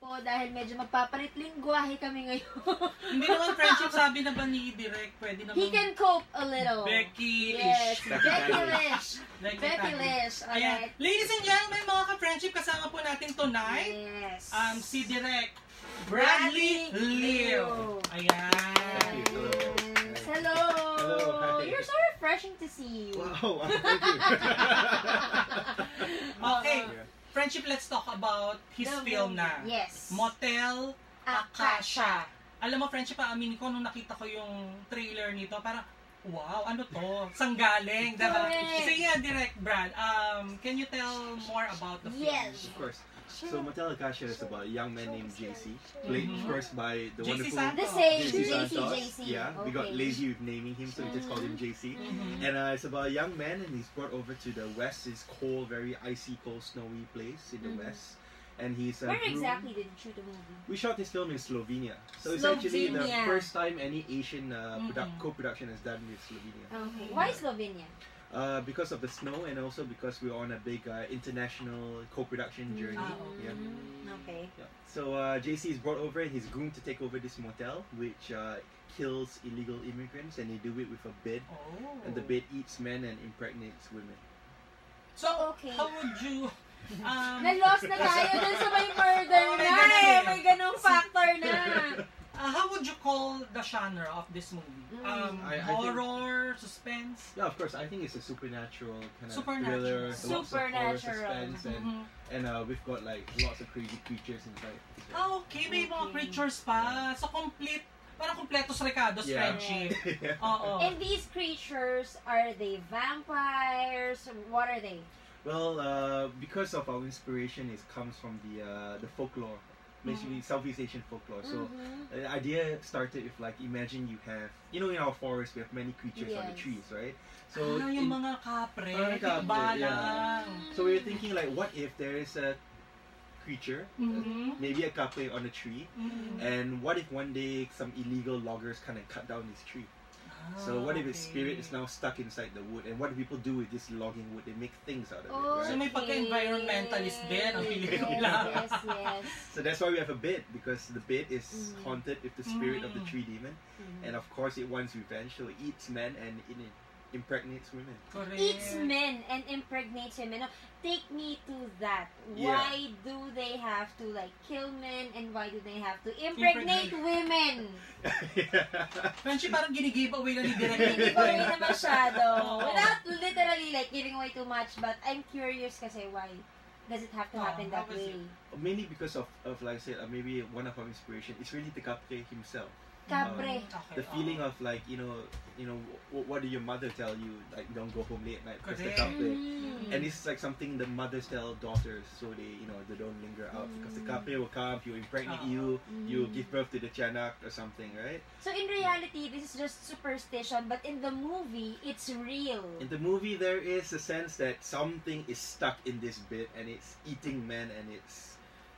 po dahil medyo magpapalit lingwahe kami ngayon. Hindi naman friendship, sabi na ba ni Direk, pwede naman... He can cope a little. Becky-ish. Yes, Becky-lish. Becky-lish, alright. Ladies and gentlemen, mga ka-friendship, kasama po natin tonight. Yes. Si Direk Bradley Liew. Ayan. Hello. Hello. You're so refreshing to see you. Wow, thank you. Okay. Friendship, let's talk about his film na. Yes. Motel Acacia. Alam mo, friendship, aaminin ko, nung nakita ko yung trailer nito, parang, wow, ano to? Sanggaling, diba? So yeah, Direct Brad, can you tell more about the film? Yes. Of course. So Motel Acacia is about a young man named JC, played of course by the wonderful the same JC Santos. JC. Yeah, we got lazy with naming him, so we just called him JC. And it's about a young man, and he's brought over to the west, this cold, very icy, cold, snowy place in the west. And he's where exactly did you shoot the movie? We shot this film in Slovenia. So it's actually the first time any Asian co-production has done with Slovenia. Okay. Why Slovenia? Because of the snow, and also because we're on a big international co-production journey. Yeah. Okay. Yeah. So JC is brought over, and he's groomed to take over this motel, which kills illegal immigrants, and they do it with a bed. And the bed eats men and impregnates women. So, how would you... Na-lost na tayo dun sa may murder na eh. May ganong factor na. How would you call the genre of this movie? Horror, suspense? Yeah, of course. I think it's a supernatural kind of thriller. Supernatural. Suspense, and we've got like lots of crazy creatures inside. Okay, may mga creatures pa. So complete, parang kompletos recados friendship. And these creatures, are they vampires? What are they? Well, because of our inspiration, it comes from the folklore. Basically Southeast Asian folklore. So the idea started with like, imagine you have, you know, in our forest we have many creatures on the trees, right? So yung mga kapre, So we were thinking like, what if there is a creature, maybe a kapre on a tree, and what if one day some illegal loggers come and cut down this tree? So what if its spirit is now stuck inside the wood, and what do people do with this logging wood? They make things out of it, right? So may pagka-environmentalist din ang Pilipino. Yes. So that's why we have a bed, because the bed is haunted with the spirit of the tree demon, and of course it wants revenge, so it eats men and it impregnates women. Correct. Eats men and impregnates women. No, take me to that. Why do they have to like kill men, and why do they have to impregnate women? Friendship, parang gini-give away na ni Direk. Gini-give away na masyado. Without literally like giving away too much, but I'm curious kasi why does it have to happen that way? Mainly because of like I said, maybe one of our inspiration is really the Capre himself. Capre. The feeling of like, you know, what did your mother tell you? Like, don't go home late at night because the Capre. And it's like something the mothers tell daughters, so they don't linger out, because the Capre will come, he'll impregnate you, you'll give birth to the Tiyanak or something, right? So in reality, this is just superstition, but in the movie, it's real. In the movie, there is a sense that something is stuck in this bit, and it's eating men, and it's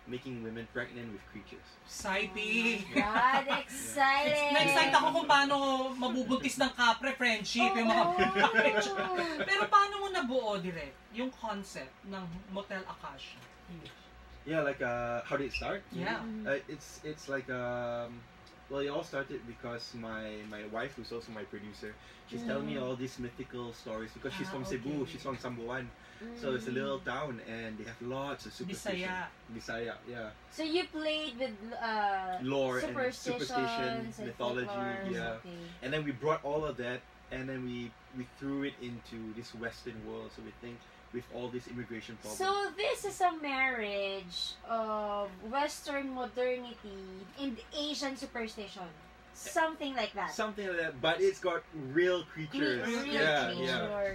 making women pregnant with creatures. Exciting! God, exciting! Na-excite ako kung paano mabubuntis ng kapre, friendship, yung mga Pero paano mo nabuo, Direk, yung concept ng Motel Acacia? Yeah, like, how did it start? Yeah. It's like, well, it all started because my wife, who's also my producer, she's telling me all these mythical stories, because she's from Cebu, she's from Sambuan. So it's a little town, and they have lots of superstition. Bisaya, yeah. So you played with lore superstition, mythology, and then we brought all of that, and then we threw it into this Western world. So we think with all this immigration problems. So this is a marriage of Western modernity and Asian superstition. Something like that. Something like that, but it's got real creatures. Yeah.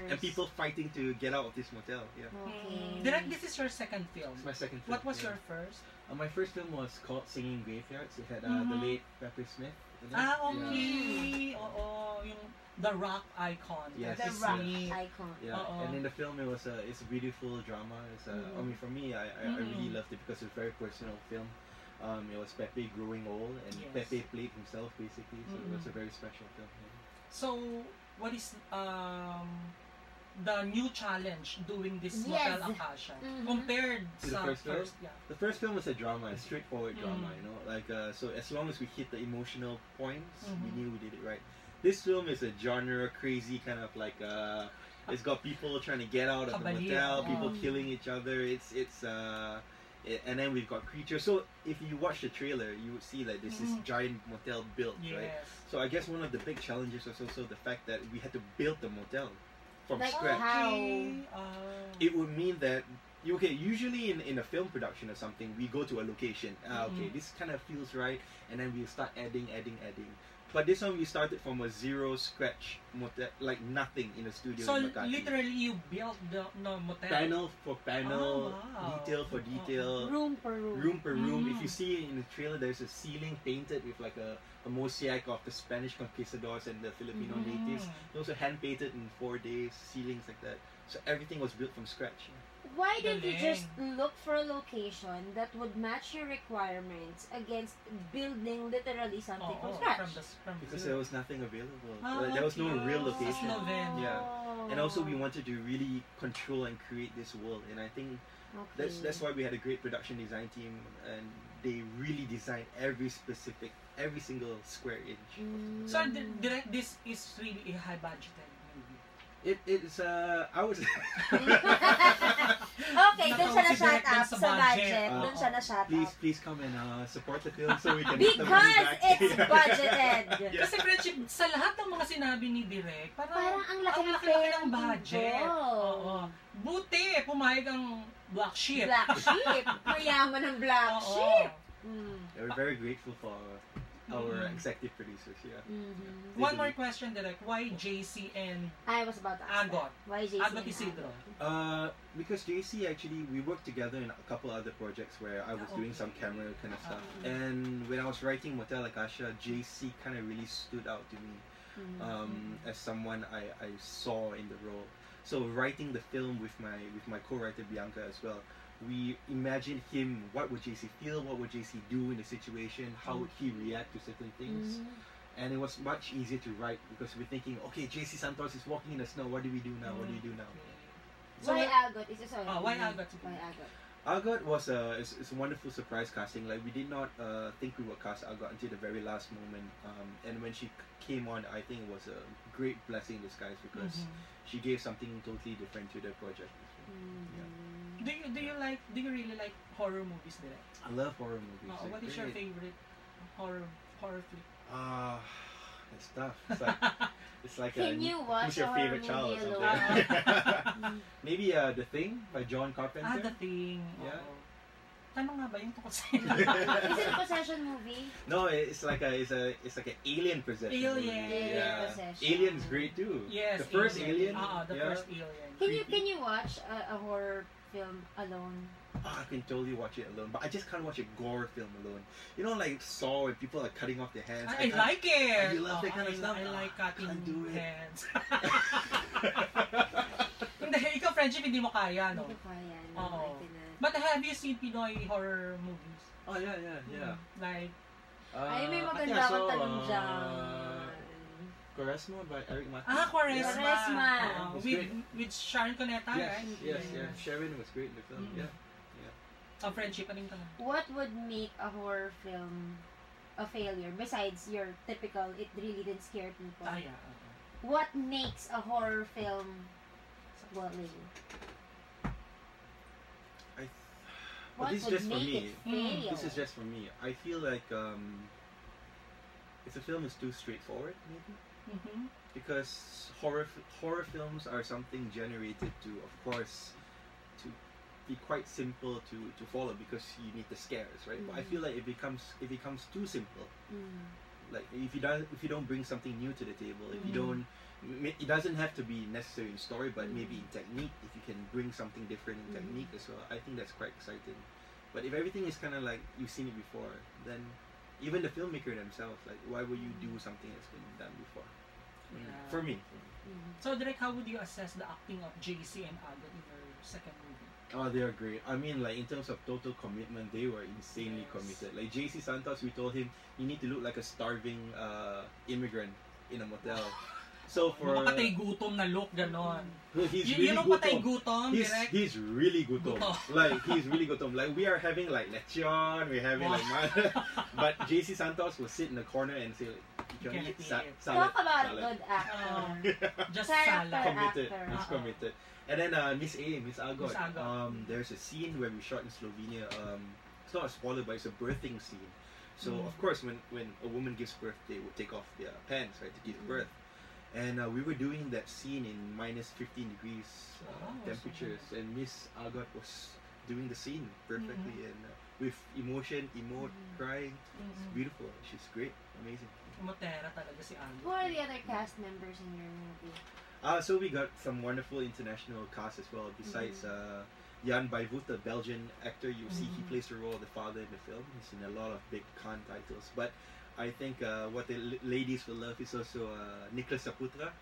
And people fighting to get out of this motel. Yeah. Okay. Direk, this is your second film. It's my second film. What was your first? My first film was called Singing Graveyards. It had the late Pepper Smith in it. Okay. Yung the rock icon. Yes. The rock icon. Yeah. And in the film, it's a beautiful drama. It's I mean, for me, I really loved it because it's a very personal film. It was Pepe growing old, and Pepe played himself basically, so it was a very special film. So, what is the new challenge doing this Motel Acacia compared to the sa first film? yeah. The first film was a drama, a straightforward drama, you know, like so as long as we hit the emotional points, we knew we did it right. This film is a genre crazy kind of like it's got people trying to get out of the motel, people killing each other. And then we've got creatures. So if you watch the trailer, you would see that this is giant motel built, right? So I guess one of the big challenges was also the fact that we had to build the motel from scratch. How? It would mean that usually in a film production or something, we go to a location. This kind of feels right, and then we start adding. But this one we started from a zero scratch motel, like nothing in the studio. So in Makati. literally you built the motel. Panel for panel, detail for detail, room per room. If you see in the trailer, there's a ceiling painted with like a mosaic of the Spanish conquistadors and the Filipino natives. They also hand painted in 4 days, ceilings like that. So everything was built from scratch. Why didn't you just look for a location that would match your requirements against building literally something from scratch? Because there was nothing available. There was no real location. And also we wanted to really control and create this world. And I think that's why we had a great production design team, and they really designed every single square inch. So this is really a high budgeted movie. It's I was okay, dun siya na-shut up sa budget. Dun siya na-shut up. Please come and support the film so we can because it's budgeted. Kasi friendship, sa lahat ng mga sinabi ni Direk, parang ang laki ng budget. Buti, pumayag ang Black Sheep. Mayaman ang Black Sheep. We're very grateful for our executive producers, One more question, Direk. Why JC and I was about to ask Agot? Why JC Agot Isidro? Because JC actually, we worked together in a couple other projects where I was doing some camera kind of stuff. And when I was writing Motel Acacia, JC kind of really stood out to me as someone I saw in the role. So writing the film with my co-writer Bianca as well, we imagined him, what would JC feel, what would JC do in the situation, how would he react to certain things. And it was much easier to write because we're thinking, okay, JC Santos is walking in the snow, what do we do now, what do you do now? So why Agot? Why Agot? Agot was it's a wonderful surprise casting. Like we did not think we would cast Agot until the very last moment. And when she came on, I think it was a great blessing in disguise because she gave something totally different to the project. Do you really like horror movies, Direk? I love horror movies. What is your favorite horror flick? It's tough. It's like Can you watch who's your favorite child or something? Maybe The Thing by John Carpenter. The Thing. Yeah. Tama nga ba yung tungkol sa Is it a possession movie? No, it's like an alien possession. Possession. Alien's great too. Yes. The first Alien. First Alien. Can you watch a horror film alone? I can totally watch it alone, but I just can't watch a gore film alone. You know, like Saw, where people are cutting off their hands. I like it. You love that kind of stuff. I like cutting hands. Hindi, ikaw friendship hindi mo kaya, no? Hindi ko kaya, no. But have you seen Pinoy horror movies? Oh yeah. Like ay, may maganda akong tanong dyan. Quaresma by Eric Mata. Quaresma. With Sharon Cuneta, right? Yes. Sharon was great in the film. Yeah. Ang friendship, anong tanong? What would make a horror film a failure besides your typical it really didn't scare people? What makes a horror film really? This is just for me. This is just for me. I feel like if the film is too straightforward, maybe. Because horror films are something generated to, of course, to be quite simple to follow because you need the scares, right? But I feel like it becomes too simple. Like if you don't bring something new to the table, if you don't, it doesn't have to be necessary in story, but maybe in technique, if you can bring something different in technique as well, I think that's quite exciting. But if everything is kind of like you've seen it before, then even the filmmaker themselves, like, why would you do something that's been done before? For me. So, Direk, how would you assess the acting of JC and Agot in their second movie? Oh, they're great. I mean, like, in terms of total commitment, they were insanely committed. Like, JC Santos, we told him, you need to look like a starving immigrant in a motel. So for patay gutom na look ganon. He's really patay gutom. He's really gutom. Like he's really gutom. Like we are having like lechon, we're having like but JC Santos will sit in the corner and say, "You can eat salad." Talk about a good actor. Just salad. Committed. He's committed. And then Miss Agot. There's a scene where we shot in Slovenia. It's not a spoiler, but it's a birthing scene. So of course, when a woman gives birth, they would take off their pants, right, to give birth. And we were doing that scene in minus 15 degrees temperatures, and Miss Agot was doing the scene perfectly, and with emotion, crying. It's beautiful. She's great, amazing. Motera talaga si Agot. Who are the other cast members in your movie? So we got some wonderful international cast as well. Besides Jan Bijvoet, the Belgian actor, you see he plays the role of the father in the film. He's in a lot of big Cannes titles, but I think what the ladies will love is also Nicholas Saputra.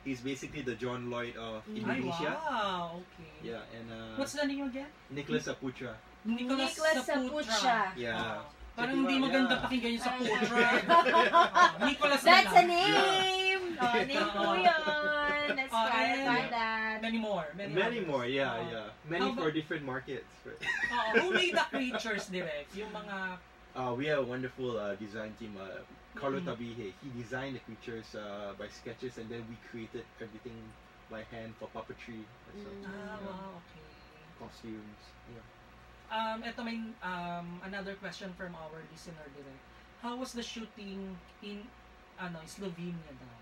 He's basically the John Lloyd of Indonesia. Wow, okay. Yeah, and what's the name again? Nicholas Saputra. Nicholas Saputra. Yeah. Parang hindi maganda pakinggan yung Saputra. Nicholas. That's a name. Name po yun. Let's clarify that. Many more. Yeah. Many for different markets. Who made the creatures direct? Yung mga we have a wonderful design team. Carlo Tabihe, he designed the creatures by sketches, and then we created everything by hand for puppetry. Wow, okay. Costumes. Yeah. Ito may another question from our listener direct. How was the shooting in Slovenia daw?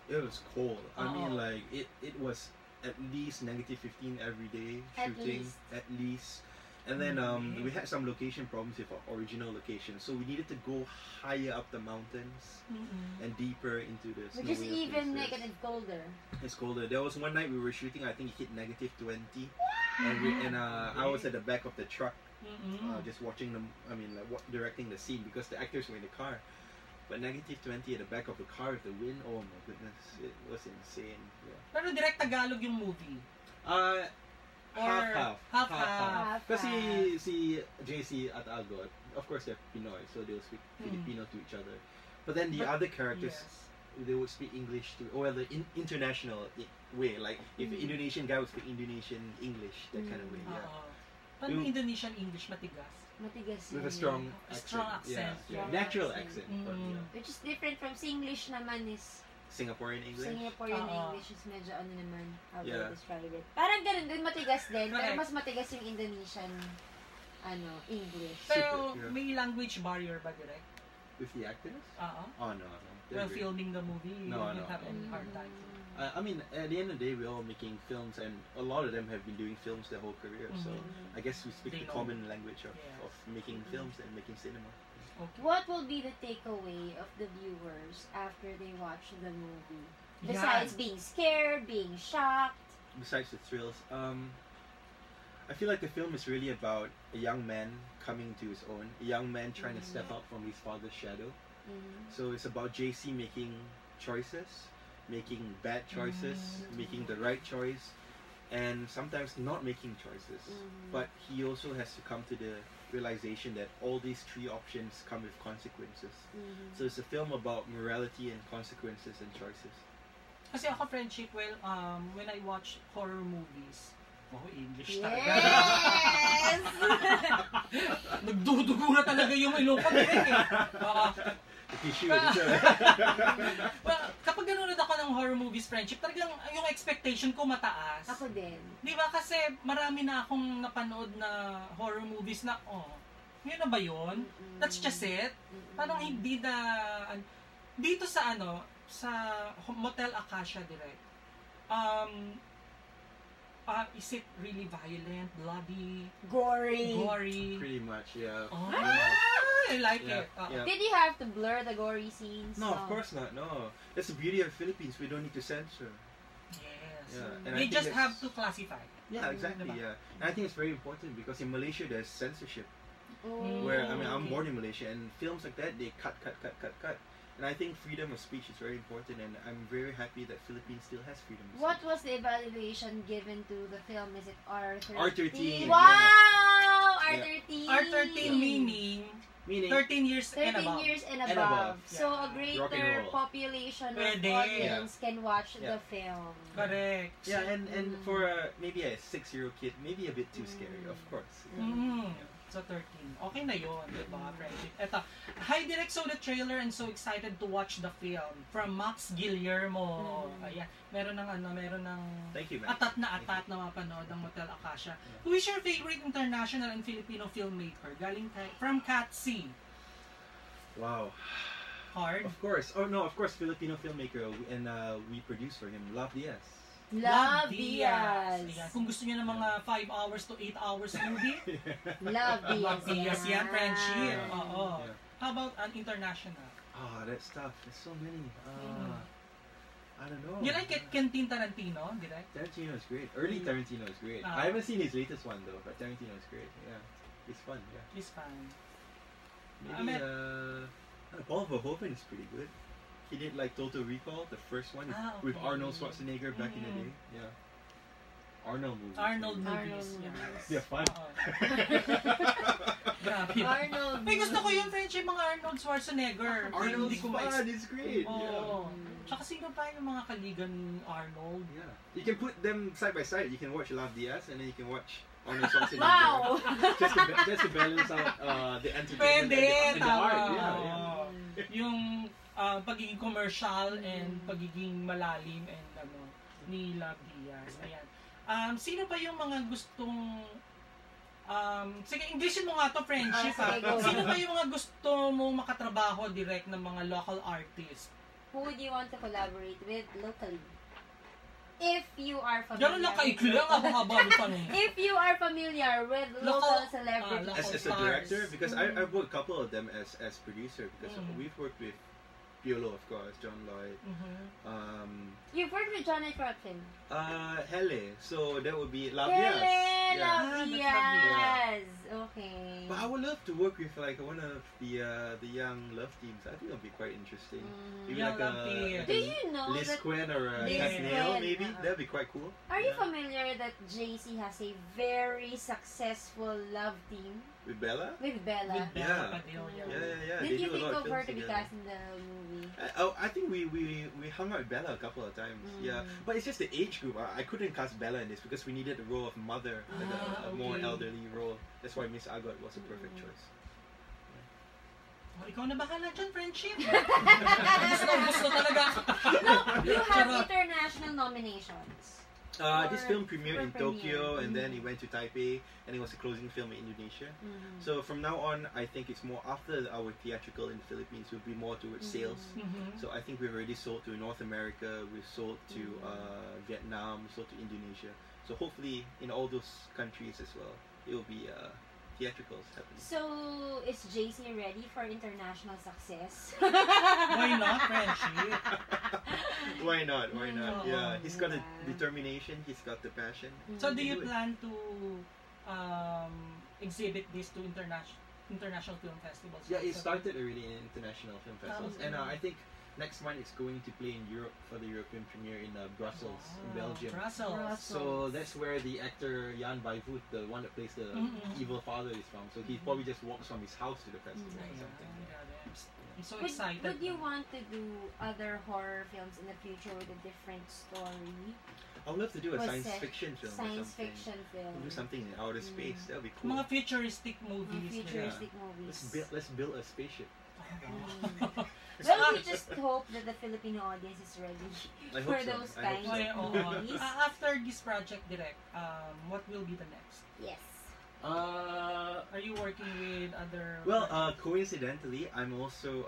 It was cold. I mean, like it was at least negative 15 every day shooting. At least. And then we had some location problems with our original location, so we needed to go higher up the mountains and deeper into the snowy Which is even places. negative colder. It's colder. There was one night we were shooting, I think it hit negative 20. And I was at the back of the truck, just watching them, directing the scene, because the actors were in the car. But negative 20 at the back of the car with the wind, oh my goodness, it was insane. Yeah. Pero direct Tagalog yung movie? Half. Because si JC at Agot, of course they're Pinoy, so they'll speak Filipino to each other. But then the other characters, they would speak English to, or the international way. Like if an Indonesian guy would speak Indonesian English, that kind of way. Yeah. Paano Indonesian English matigas? With a strong accent. Yeah. Natural accent. But, which is different from Singlish naman is Singaporean English. English is medyo how do I describe it? Parang ganun din, matigas din, pero mas matigas yung Indonesian English. Pero may language barrier ba direct? With the actors? Oh no. While filming the movie, you didn't have any hard time. I mean, at the end of the day, we're all making films, and a lot of them have been doing films their whole career. So I guess we speak the common language of making films and making cinema. Okay. What will be the takeaway of the viewers after they watch the movie? Besides being scared, being shocked. Besides the thrills, I feel like the film is really about a young man coming to his own, a young man trying to step out from his father's shadow. So it's about JC making choices, making bad choices, making the right choice, and sometimes not making choices. But he also has to come to the realization that all these three options come with consequences. So it's a film about morality and consequences and choices. Kasi ako, friendship, when I watch horror movies, English talaga. Yes! Nagdudugo na talaga yung ilong ko direct Tissue. Kapag nanonood ako ng horror movies, friendship, talagang yung expectation ko mataas. Ako din. Di ba? Kasi marami na akong napanood na horror movies na, yun na ba yun? That's just it? Parang hindi na, dito sa sa Motel Acacia direct, is it really violent, bloody, gory? Pretty much, yeah. I like it. Did you have to blur the gory scenes? No, of course not. No, that's the beauty of the Philippines. We don't need to censor. Yes. Yeah. And they just have to classify. Yeah, exactly. Yeah, and I think it's very important because in Malaysia there's censorship. Where I'm born in Malaysia, and films like that they cut. And I think freedom of speech is very important, and I'm very happy that Philippines still has freedom of speech. What was the evaluation given to the film? Is it R13? R13. Wow! R13. R13 meaning 13 years 13 and above. years and above. Yeah. So a greater population of audience can watch the film. Correct. Yeah, and for maybe a 6-year-old kid, maybe a bit too scary, of course. So 13. Okay na yun, diba, friendship? Eto, hi Direk, so the trailer and so excited to watch the film. From Max Guillermo. Ayan, meron ng Thank you, man. atat na mapanood ng Motel Acacia. Who is your favorite international and Filipino filmmaker? Galing from Cat C. Wow. Hard? Of course. Oh no, of course, Filipino filmmaker, and we produce for him, Love Diaz. Love Diaz. Ayan. Kung gusto niyo ng mga 5 hours to 8 hours movie, Love Diaz. Love Diaz yan, friendship. Oo. How about an international? That's tough. There's so many. I don't know. You like Quentin Tarantino, direct? Tarantino is great. Early Tarantino is great. I haven't seen his latest one though, but Tarantino is great. Yeah, it's fun. Yeah, he's fun. Maybe Paul Verhoeven is pretty good. He did like Total Recall, the first one with Arnold Schwarzenegger back in the day. Yeah, Arnold movies. Arnold movies. Yeah, fun. Grabe. Arnold. May gusto ko yung friendship mga Arnold Schwarzenegger. Arnold's fun. It's great. Oh. Tsaka sino pa yung mga kaligan ni Arnold? Yeah. You can put them side by side. You can watch Love Diaz and then you can watch Arnold Schwarzenegger. Wow! just to balance out the entertainment and the art. Yeah. Yung pagiging commercial and pagiging malalim and ni Love Diaz. Ayan. Sino pa yung mga gustong sige, Englishin mo nga to, friendship. Sino pa yung mga gusto mo makatrabaho direct ng mga local artists? Who would you want to collaborate with locally? If you are familiar. Gano'n lang kaikli ang haba ng tanong. If you are familiar with local celebrities. As a director, because I've worked a couple of them as producer, because we've worked with Piolo, of course, John Lloyd. You've worked with John Lloyd for what film? Hele. So that would be Love Diaz. Yeah. Love Diaz. Okay. But I would love to work with like one of the young love teams. I think it'll be quite interesting. Maybe young like do you know Liz that Quinn or Kat Nail, maybe? That'd be quite cool. Are you familiar that JC has a very successful love team? With Bella? With Bella. Yeah. Did you think of her to be cast in the movie? I think we hung out with Bella a couple of times. Yeah, but it's just the age group. I couldn't cast Bella in this because we needed the role of mother, like a more elderly role. That's why Miss Agot was a perfect choice. Ikaw na bahala dyan, friendship. Gusto talaga. No, you have international nominations. This film premiered in Tokyo, and then it went to Taipei, and it was a closing film in Indonesia. So from now on, I think it's more after our theatrical in the Philippines will be more towards sales. So I think we've already sold to North America, we've sold to Vietnam, we sold to Indonesia. So hopefully in all those countries as well, it will be theatricals happening. So is JC ready for international success? Why not, friendship? Why not? Yeah, he's got the determination, he's got the passion. So do you plan to exhibit this to international film festivals? Yeah, it started already in international film festivals, and I think next month it's going to play in Europe for the European premiere in Brussels, in Belgium. Brussels. So that's where the actor Jan Bijvoet, the one that plays the evil father, is from. So he probably just walks from his house to the festival or something. I'm so excited. Would you want to do other horror films in the future with a different story? I would love to do a science fiction film. Science fiction film. Do something in outer space. That would be cool. Mga futuristic movies. Movies. Let's build a spaceship. Well, we just hope that the Filipino audience is ready for those kinds of movies. After this project, Direct, what will be the next? Yes. Are you working with other... Well, coincidentally, I'm also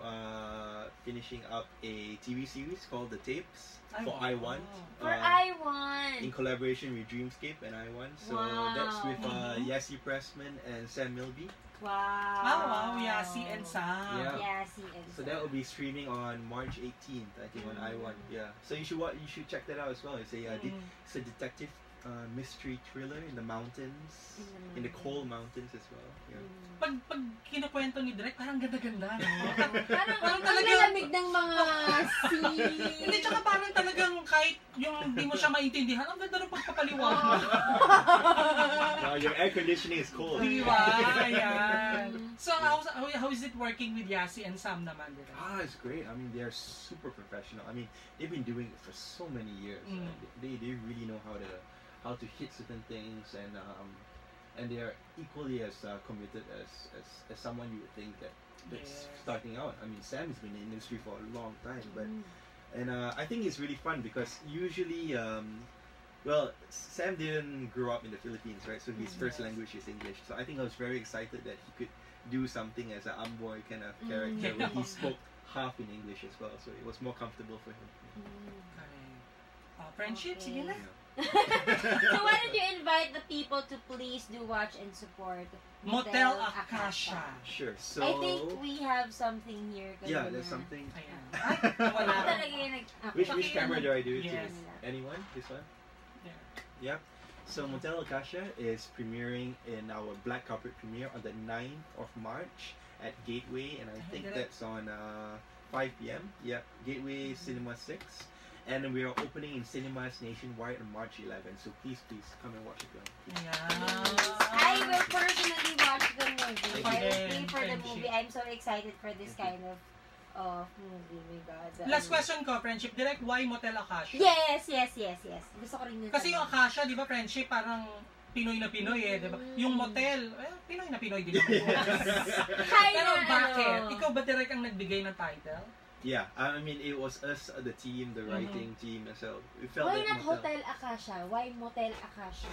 finishing up a TV series called The Tapes for I1. For I1! In collaboration with Dreamscape and I1. So that's with Yassi Pressman and Sam Milby. Wow. Oh, wow. Yassi and Sam. Yeah. Yassi and Sam. So that will be streaming on March 18th, I think, on I1. Yeah. So you should check that out as well. It's a detective mystery thriller in the mountains, in the cold mountains as well. Yeah. Pag kinukwento ni Direk, parang ganda-ganda, no? Parang lalamig ng mga scene. Hindi, tsaka parang talagang kahit yung di mo siya maintindihan, ang ganda ng pagpapaliwanag. Your air conditioning is cold. Diba? Ayan. So, how is it working with Yasi and Sam naman, Direk? It's great. I mean, they're super professional. I mean, they've been doing it for so many years. They really know how to hit certain things, and they are equally as committed as someone you would think that's starting out. I mean, Sam's been in the industry for a long time, but I think it's really fun because usually, well, Sam didn't grow up in the Philippines, right? So his first language is English. So I think I was very excited that he could do something as an amboy kind of character where he spoke half in English as well. So it was more comfortable for him. Friendship, sige na. So why don't you invite the people to please do watch and support Motel Acacia. Sure. So I think we have something here. Yeah, there's something. Which camera do I do it to? Anyone? This one? Yeah. So Motel Acacia is premiering in our black carpet premiere on the 9th of March at Gateway, and I think that's on 5 p.m. Yep, Gateway Cinema 6. And we are opening in cinemas nationwide on March 11. So please come and watch it. I will personally watch the movie. Pay for the movie. I'm so excited for this kind of movie. My God. Last question ko, Friendship. Direct, why Motel Acacia? Yes. Gusto ko rin yun. Kasi yung Acacia, di ba, Friendship, parang Pinoy na Pinoy eh, di ba? Yung Motel, Pinoy na Pinoy din naman. Pero bakit? Ikaw ba direct ang nagbigay ng title? Yeah, I mean, it was us, the team, the writing team, so we felt why not Hotel Acacia? Why Motel Acacia?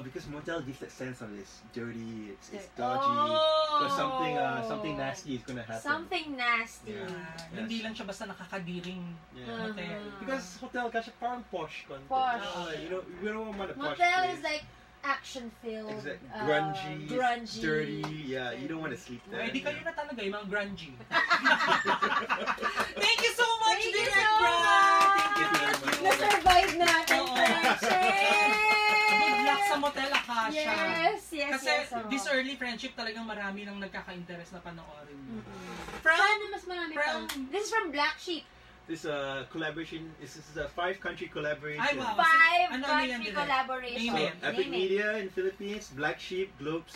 Because motel gives that sense of it's dirty, it's dodgy, because something nasty is gonna happen. Something nasty. Hindi lang siya basta nakakadiring motel. Because Hotel Acacia parang posh. Posh. We don't want a posh motel place. is like action-filled, grungy, grungy, dirty. Yeah, you don't want to sleep there. Di kayo na talaga yung mga grungy. Thank you so much, Direk Brad! Thank you very much. Na-survive natin, friendship! Good luck sa Motel Acacia. Yes. Kasi this early friendship talagang marami nang nagkaka-interest na panoorin. Paano mas marami pa? This is from Black Sheep. This collaboration. This is a 5-country collaboration. Wow. 5-country collaboration. So, Epic Media in Philippines, Black Sheep, Globe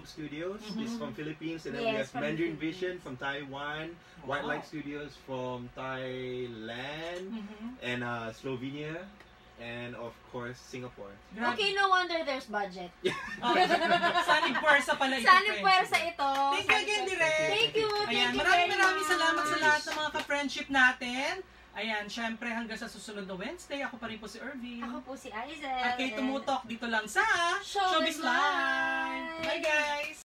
Studios is from Philippines, and then we have Mandarin Vision from Taiwan, White Light Studios from Thailand, and Slovenia, and of course Singapore. Okay, no wonder there's budget. Sanib puwersa pala ito. Sanib puwersa ito. Thank you again, Direk. Thank you. Ayan, maraming salamat sa lahat ng mga ka-friendship natin. Ayan, syempre hanggang sa susunod na Wednesday, ako pa rin po si Irving. Ako po si Aizel. At kayo tumutok dito lang sa Showbiz Live. Bye guys!